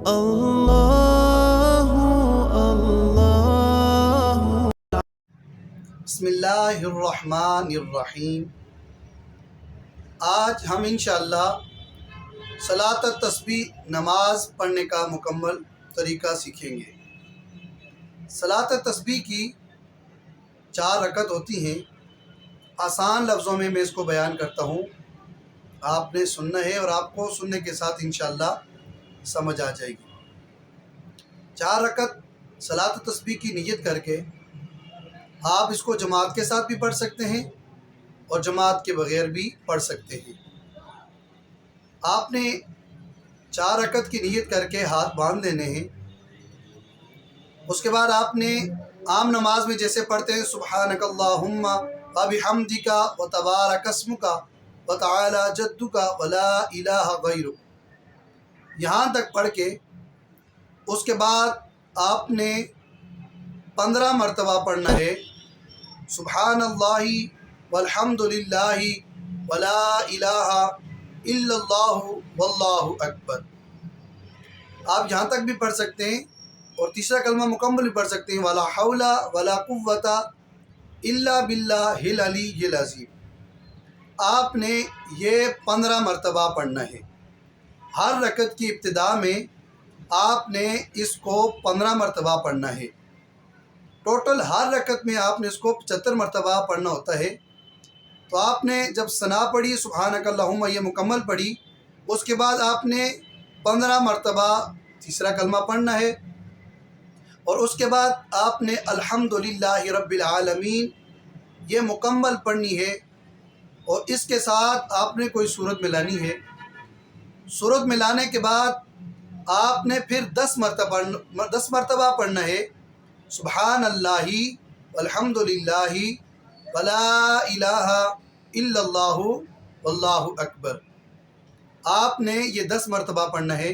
اللہ اللہ۔ بسم اللہ الرحمن الرحیم۔ آج ہم انشاءاللہ صلاۃ التسبیح نماز پڑھنے کا مکمل طریقہ سیکھیں گے۔ صلاۃ التسبیح کی 4 رکعت ہوتی ہیں۔ آسان لفظوں میں اس کو بیان کرتا ہوں، آپ نے سننا ہے اور آپ کو سننے کے ساتھ انشاءاللہ سمجھ آ جائے گی۔ 4 رکعت صلاۃ التسبیح کی نیت کر کے آپ اس کو جماعت کے ساتھ بھی پڑھ سکتے ہیں اور جماعت کے بغیر بھی پڑھ سکتے ہیں۔ آپ نے 4 رکعت کی نیت کر کے ہاتھ باندھ لینے ہیں۔ اس کے بعد آپ نے عام نماز میں جیسے پڑھتے ہیں سبحانک اللہم وبحمدک وتبارک اسمک وتعالی جدک ولا الہ غیرک، یہاں تک پڑھ کے اس کے بعد آپ نے 15 مرتبہ پڑھنا ہے سبحان اللہ والحمد للہ ولا الہ الا اللہ واللہ اکبر۔ آپ یہاں تک بھی پڑھ سکتے ہیں اور تیسرا کلمہ مکمل بھی پڑھ سکتے ہیں ولا حول ولا قوۃ الا باللہ العلی العظیم۔ آپ نے یہ 15 مرتبہ پڑھنا ہے۔ ہر رکعت کی ابتدا میں آپ نے اس کو 15 مرتبہ پڑھنا ہے۔ ٹوٹل ہر رکعت میں آپ نے اس کو 75 مرتبہ پڑھنا ہوتا ہے۔ تو آپ نے جب ثنا پڑھی سبحانک اللہم یہ مکمل پڑھی، اس کے بعد آپ نے 15 مرتبہ تیسرا کلمہ پڑھنا ہے اور اس کے بعد آپ نے الحمدللہ رب العالمین یہ مکمل پڑھنی ہے، اور اس کے ساتھ آپ نے کوئی سورت ملانی ہے۔ سورت ملانے کے بعد آپ نے پھر 10 مرتبہ پڑھنا ہے سبحان اللہ والحمد للہ ولا الہ الا اللہ واللہ اکبر۔ آپ نے یہ 10 مرتبہ پڑھنا ہے۔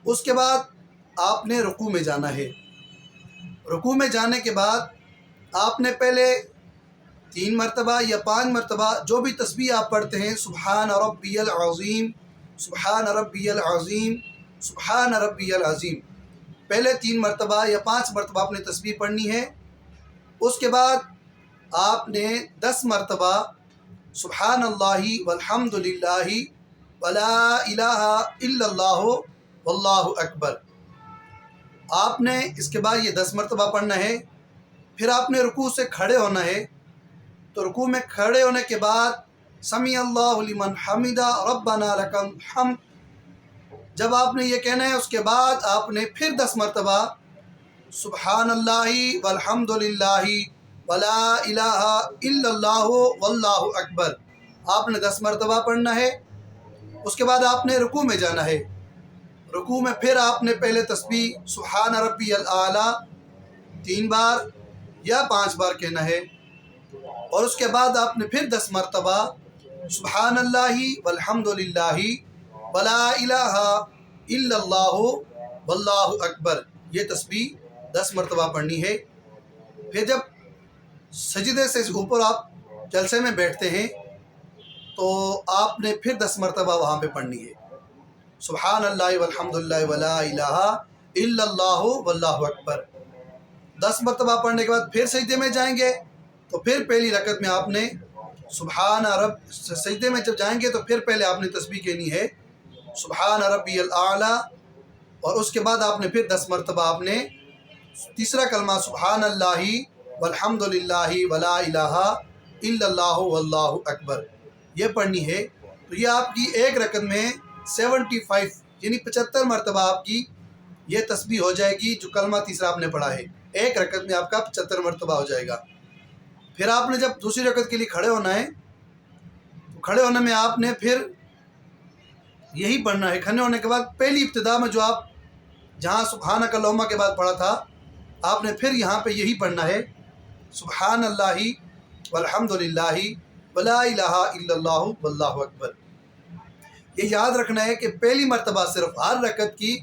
اس کے بعد آپ نے رکوع میں جانا ہے۔ رکوع میں جانے کے بعد آپ نے پہلے 3 مرتبہ یا 5 مرتبہ جو بھی تسبیح آپ پڑھتے ہیں سبحان ربی العظیم سبحان ربی العظیم سبحان ربی العظیم، پہلے 3 مرتبہ یا 5 مرتبہ آپ نے تسبیح پڑھنی ہے۔ اس کے بعد آپ نے 10 مرتبہ سبحان اللہ والحمد للہ ولا الہ الا اللہ واللہ اکبر۔ آپ نے اس کے بعد یہ 10 مرتبہ پڑھنا ہے۔ پھر آپ نے رکوع سے کھڑے ہونا ہے۔ تو رکوع میں کھڑے ہونے کے بعد سمیع اللہ لمن حمدہ ربنا لک الحمد، جب آپ نے یہ کہنا ہے اس کے بعد آپ نے پھر 10 مرتبہ سبحان اللہ والحمد للہ ولا الہ الا اللہ واللہ اکبر، آپ نے 10 مرتبہ پڑھنا ہے۔ اس کے بعد آپ نے رکوع میں جانا ہے۔ رکوع میں پھر آپ نے پہلے تسبیح سبحان ربی الاعلیٰ 3 بار یا 5 بار کہنا ہے، اور اس کے بعد آپ نے پھر 10 مرتبہ سبحان اللہ والحمد للہ ولا الہ الا اللہ واللہ اکبر، یہ تسبیح 10 مرتبہ پڑھنی ہے۔ پھر جب سجدے سے اوپر آپ جلسے میں بیٹھتے ہیں تو آپ نے پھر 10 مرتبہ وہاں پہ پڑھنی ہے سبحان اللہ والحمد للہ ولا الہ الا اللہ واللہ اکبر۔ 10 مرتبہ پڑھنے کے بعد پھر سجدے میں جائیں گے تو پھر پہلی رکعت میں آپ نے سبحان رب، سجدے میں جب جائیں گے تو پھر پہلے آپ نے تسبیح کہنی ہے سبحان ربی الاعلیٰ، اور اس کے بعد آپ نے پھر 10 مرتبہ آپ نے تیسرا کلمہ سبحان اللہ والحمد للہ ولا الہ الا اللہ واللہ اکبر یہ پڑھنی ہے۔ تو یہ آپ کی ایک رکعت میں 75 یعنی 75 مرتبہ آپ کی یہ تسبیح ہو جائے گی۔ جو کلمہ تیسرا آپ نے پڑھا ہے ایک رکعت میں آپ کا 75 مرتبہ ہو جائے گا۔ پھر آپ نے جب دوسری رکعت کے لیے کھڑے ہونا ہے تو کھڑے ہونے میں آپ نے پھر یہی پڑھنا ہے۔ کھڑے ہونے کے بعد پہلی ابتدا میں جو آپ جہاں سبحانک اللہم کے بعد پڑھا تھا آپ نے پھر یہاں پہ یہی پڑھنا ہے سبحان اللہ والحمد للہ ولا الہ الا اللہ واللہ اکبر۔ یہ یاد رکھنا ہے کہ پہلی مرتبہ صرف ہر رکعت کی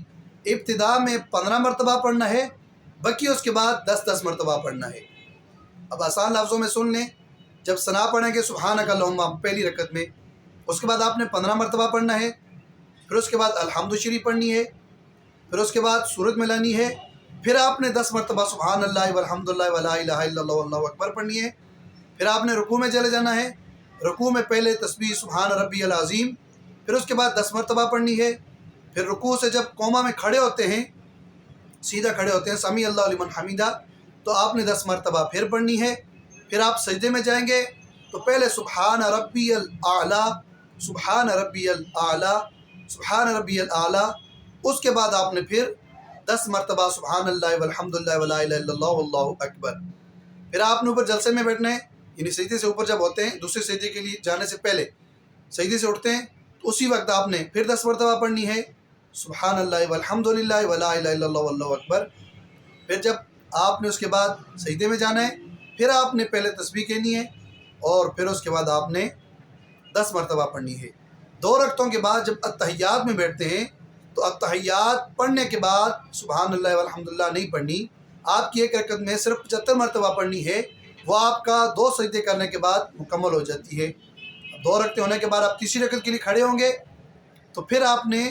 ابتدا میں 15 مرتبہ پڑھنا ہے، باقی اس کے بعد 10 مرتبہ پڑھنا ہے۔ اب آسان لفظوں میں سن لیں، جب ثنا پڑھیں گے سبحانک اللہم پہلی رکعت میں، اس کے بعد آپ نے 15 مرتبہ پڑھنا ہے، پھر اس کے بعد الحمد شریف پڑھنی ہے، پھر اس کے بعد سورت ملانی ہے، پھر آپ نے 10 مرتبہ سبحان اللہ والحمدللہ ولا الہ الا اللہ واللہ اکبر پڑھنی ہے، پھر آپ نے رکوع میں چلے جانا ہے، رکوع میں پہلے تسبیح سبحان ربی العظیم، پھر اس کے بعد 10 مرتبہ پڑھنی ہے، پھر رکوع سے جب قوما میں کھڑے ہوتے ہیں، سیدھا کھڑے ہوتے ہیں، سمیع اللہ لمن حمیدہ، تو آپ نے 10 مرتبہ پھر پڑھنی ہے، پھر آپ سجدے میں جائیں گے تو پہلے سبحان ربی الاعلیٰ، سبحان ربی الاعلیٰ، سبحان ربی الاعلیٰ، اس کے بعد آپ نے پھر 10 مرتبہ سبحان اللہ والحمدللہ ولا الہ الا اللہ واللہ اکبر۔ پھر آپ نے اوپر جلسے میں بیٹھنا ہے، یعنی سجدے سے اوپر جب ہوتے ہیں، دوسرے سجدے کے لیے جانے سے پہلے سجدے سے اٹھتے ہیں تو اسی وقت آپ نے پھر 10 مرتبہ پڑھنی ہے سبحان اللہ والحمدللہ ولا الہ الا اللہ واللہ اکبر۔ پھر جب آپ نے اس کے بعد سجدے میں جانا ہے، پھر آپ نے پہلے تسبیح کہنی ہے اور پھر اس کے بعد آپ نے 10 مرتبہ پڑھنی ہے۔ 2 رکعتوں کے بعد جب اتحیات میں بیٹھتے ہیں تو اتحیات پڑھنے کے بعد سبحان اللہ والحمدللہ نہیں پڑھنی، آپ کی ایک رکعت میں صرف 75 مرتبہ پڑھنی ہے، وہ آپ کا 2 سجدے کرنے کے بعد مکمل ہو جاتی ہے۔ 2 رکعتیں ہونے کے بعد آپ تیسری رکعت کے لیے کھڑے ہوں گے تو پھر آپ نے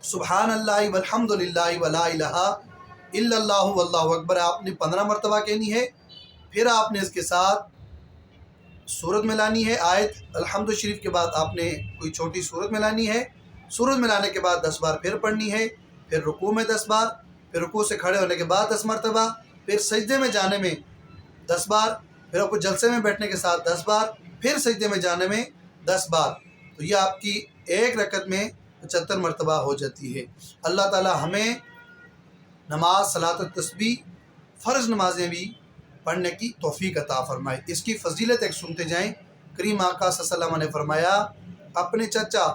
سبحان اللہ والحمدللہ ولا الہ الا اللہ واللہ اکبر آپ نے 15 مرتبہ کہنی ہے، پھر آپ نے اس کے ساتھ سورت ملانی ہے، آیت الحمد شریف کے بعد آپ نے کوئی چھوٹی سورت ملانی ہے، سورت ملانے کے بعد 10 بار پھر پڑھنی ہے، پھر رکوع میں 10 بار، پھر رکوع سے کھڑے ہونے کے بعد 10 مرتبہ، پھر سجدے میں جانے میں 10 بار، پھر آپ کو جلسے میں بیٹھنے کے ساتھ 10 بار، پھر سجدے میں جانے میں 10 بار، تو یہ آپ کی ایک رکعت میں 75 مرتبہ ہو جاتی ہے۔ اللہ تعالی ہمیں نماز صلاۃ التسبیح فرض نمازیں بھی پڑھنے کی توفیق عطا فرمائے۔ اس کی فضیلت ایک سنتے جائیں۔ کریم آقا صلی اللہ علیہ وسلم نے فرمایا، اپنے چچا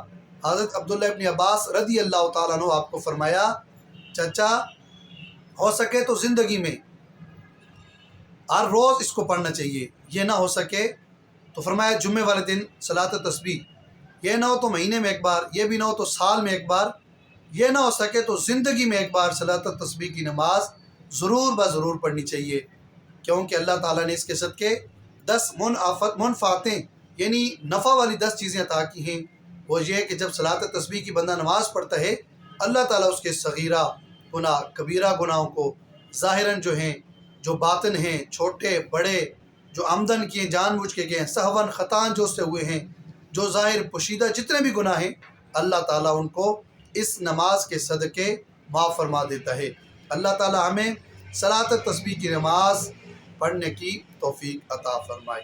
حضرت عبداللہ ابن عباس رضی اللہ تعالیٰ عنہ آپ کو فرمایا، چچا ہو سکے تو زندگی میں ہر روز اس کو پڑھنا چاہیے، یہ نہ ہو سکے تو فرمایا جمعے والے دن صلاۃ التسبیح، یہ نہ ہو تو مہینے میں ایک بار، یہ بھی نہ ہو تو سال میں ایک بار، یہ نہ ہو سکے تو زندگی میں ایک بار صلاۃ التسبیح کی نماز ضرور ضرور پڑھنی چاہیے، کیونکہ اللہ تعالیٰ نے اس کے صدقے 10 منفعتیں یعنی نفع والی 10 چیزیں عطا کی ہیں۔ وہ یہ کہ جب صلاۃ التسبیح کی بندہ نماز پڑھتا ہے، اللہ تعالیٰ اس کے صغیرہ گناہ کبیرہ گناہوں کو ظاہراً جو ہیں، جو باطن ہیں، چھوٹے بڑے، جو عمدن کیے جان بوجھ کے گئے، سہون خطان جو اس سے ہوئے ہیں، جو ظاہر پوشیدہ جتنے بھی گناہ ہیں، اللہ تعالیٰ ان کو اس نماز کے صدقے معاف فرما دیتا ہے۔ اللہ تعالیٰ ہمیں صلاۃ التسبیح کی نماز پڑھنے کی توفیق عطا فرمائے۔